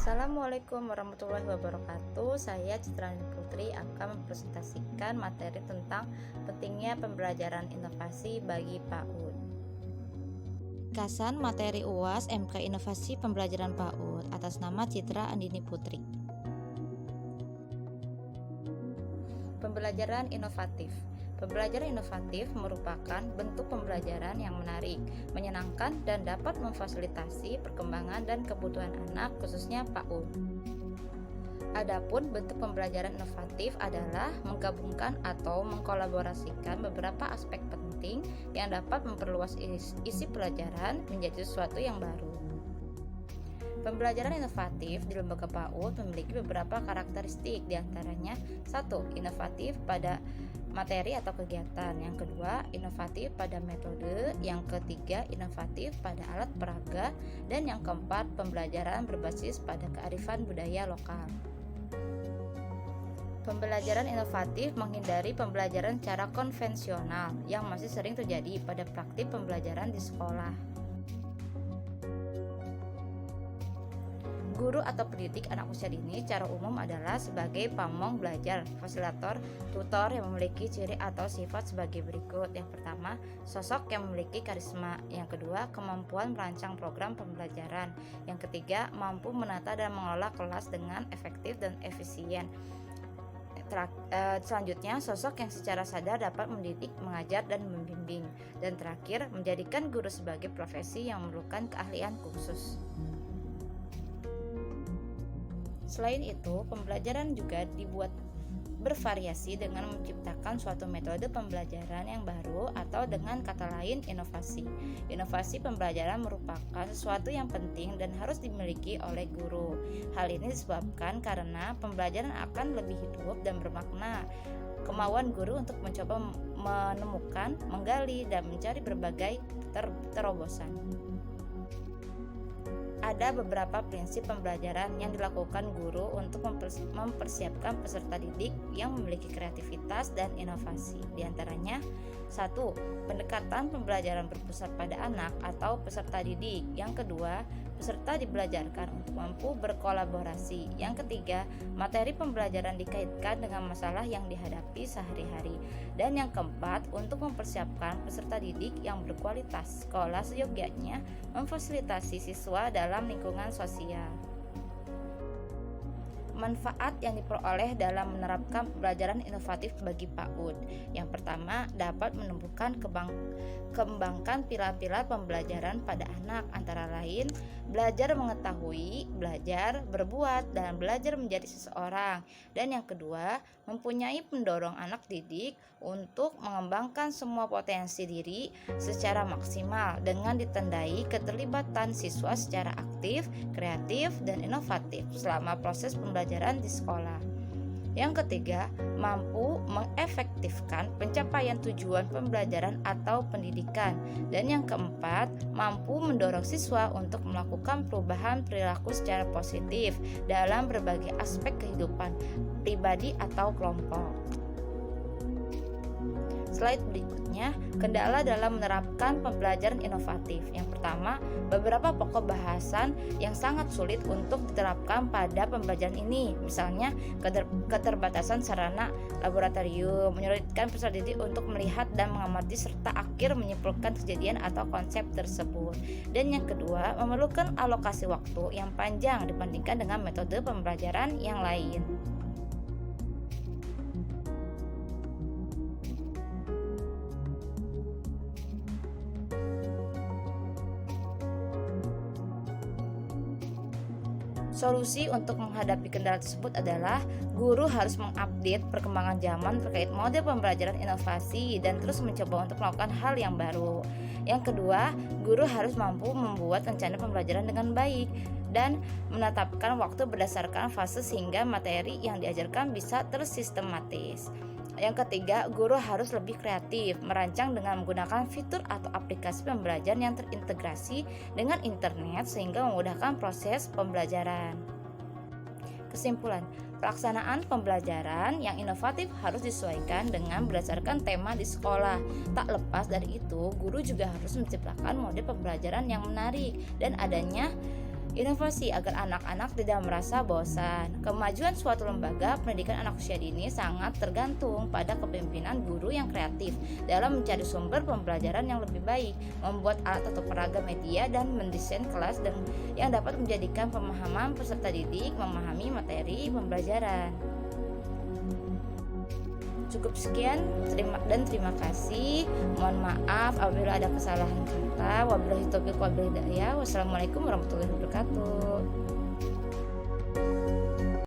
Assalamualaikum warahmatullahi wabarakatuh. Saya Citrani Putri akan mempresentasikan materi tentang pentingnya pembelajaran inovasi bagi PAUD. Ringkasan materi UAS MK Inovasi Pembelajaran PAUD atas nama Citra Andini Putri. Pembelajaran inovatif. Pembelajaran inovatif merupakan bentuk pembelajaran yang menarik, menyenangkan, dan dapat memfasilitasi perkembangan dan kebutuhan anak, khususnya PAUD. Adapun bentuk pembelajaran inovatif adalah menggabungkan atau mengkolaborasikan beberapa aspek penting yang dapat memperluas isi pelajaran menjadi sesuatu yang baru. Pembelajaran inovatif di lembaga PAUD memiliki beberapa karakteristik, diantaranya 1. Inovatif pada materi atau kegiatan. Yang kedua, inovatif pada metode. Yang ketiga, inovatif pada alat peraga. Dan yang keempat, pembelajaran berbasis pada kearifan budaya lokal. Pembelajaran inovatif menghindari pembelajaran secara konvensional yang masih sering terjadi pada praktik pembelajaran di sekolah. Guru atau pendidik anak usia dini secara umum adalah sebagai pamong belajar, fasilitator, tutor yang memiliki ciri atau sifat sebagai berikut. Yang pertama, sosok yang memiliki karisma. Yang kedua, kemampuan merancang program pembelajaran. Yang ketiga, mampu menata dan mengelola kelas dengan efektif dan efisien. Selanjutnya, sosok yang secara sadar dapat mendidik, mengajar, dan membimbing. Dan terakhir, menjadikan guru sebagai profesi yang memerlukan keahlian khusus. Selain itu, pembelajaran juga dibuat bervariasi dengan menciptakan suatu metode pembelajaran yang baru atau dengan kata lain inovasi. Inovasi pembelajaran merupakan sesuatu yang penting dan harus dimiliki oleh guru. Hal ini disebabkan karena pembelajaran akan lebih hidup dan bermakna. Kemauan guru untuk mencoba menemukan, menggali, dan mencari berbagai terobosan. Ada beberapa prinsip pembelajaran yang dilakukan guru untuk mempersiapkan peserta didik yang memiliki kreativitas dan inovasi. Di antaranya, 1. Pendekatan pembelajaran berpusat pada anak atau peserta didik. Yang kedua, peserta dibelajarkan untuk mampu berkolaborasi. Yang ketiga, materi pembelajaran dikaitkan dengan masalah yang dihadapi sehari-hari. Dan yang keempat, untuk mempersiapkan peserta didik yang berkualitas. Sekolah seyogyanya memfasilitasi siswa dalam lingkungan sosial. Manfaat yang diperoleh dalam menerapkan pembelajaran inovatif bagi PAUD. Yang pertama, dapat menumbuhkan kembangkan pilar-pilar pembelajaran pada anak, antara lain belajar mengetahui, belajar berbuat, dan belajar menjadi seseorang. Dan yang kedua, mempunyai pendorong anak didik untuk mengembangkan semua potensi diri secara maksimal dengan ditandai keterlibatan siswa secara aktif, kreatif, dan inovatif selama proses pembelajaran di sekolah. Yang ketiga, mampu mengefektifkan pencapaian tujuan pembelajaran atau pendidikan. Dan yang keempat, mampu mendorong siswa untuk melakukan perubahan perilaku secara positif dalam berbagai aspek kehidupan pribadi atau kelompok. Slide berikutnya, kendala dalam menerapkan pembelajaran inovatif. Yang pertama, beberapa pokok bahasan yang sangat sulit untuk diterapkan pada pembelajaran ini. Misalnya, keterbatasan sarana laboratorium, menyulitkan peserta didik untuk melihat dan mengamati serta akhir menyimpulkan kejadian atau konsep tersebut. Dan yang kedua, memerlukan alokasi waktu yang panjang dibandingkan dengan metode pembelajaran yang lain. Solusi untuk menghadapi kendala tersebut adalah guru harus mengupdate perkembangan zaman terkait model pembelajaran inovasi dan terus mencoba untuk melakukan hal yang baru. Yang kedua, guru harus mampu membuat rencana pembelajaran dengan baik dan menetapkan waktu berdasarkan fase sehingga materi yang diajarkan bisa tersistematis. Yang ketiga, guru harus lebih kreatif, merancang dengan menggunakan fitur atau aplikasi pembelajaran yang terintegrasi dengan internet sehingga memudahkan proses pembelajaran. Kesimpulan, pelaksanaan pembelajaran yang inovatif harus disesuaikan dengan berdasarkan tema di sekolah. Tak lepas dari itu, guru juga harus menciptakan model pembelajaran yang menarik dan adanya Inovasi agar anak-anak tidak merasa bosan. Kemajuan suatu lembaga pendidikan anak usia dini sangat tergantung pada kepemimpinan guru yang kreatif dalam mencari sumber pembelajaran yang lebih baik, membuat alat atau peraga media, dan mendesain kelas yang dapat menjadikan pemahaman peserta didik memahami materi pembelajaran. Cukup sekian, terima kasih. Mohon maaf apabila ada kesalahan kata. Wabillahi taufiq wal hidayah. Wassalamualaikum warahmatullahi wabarakatuh.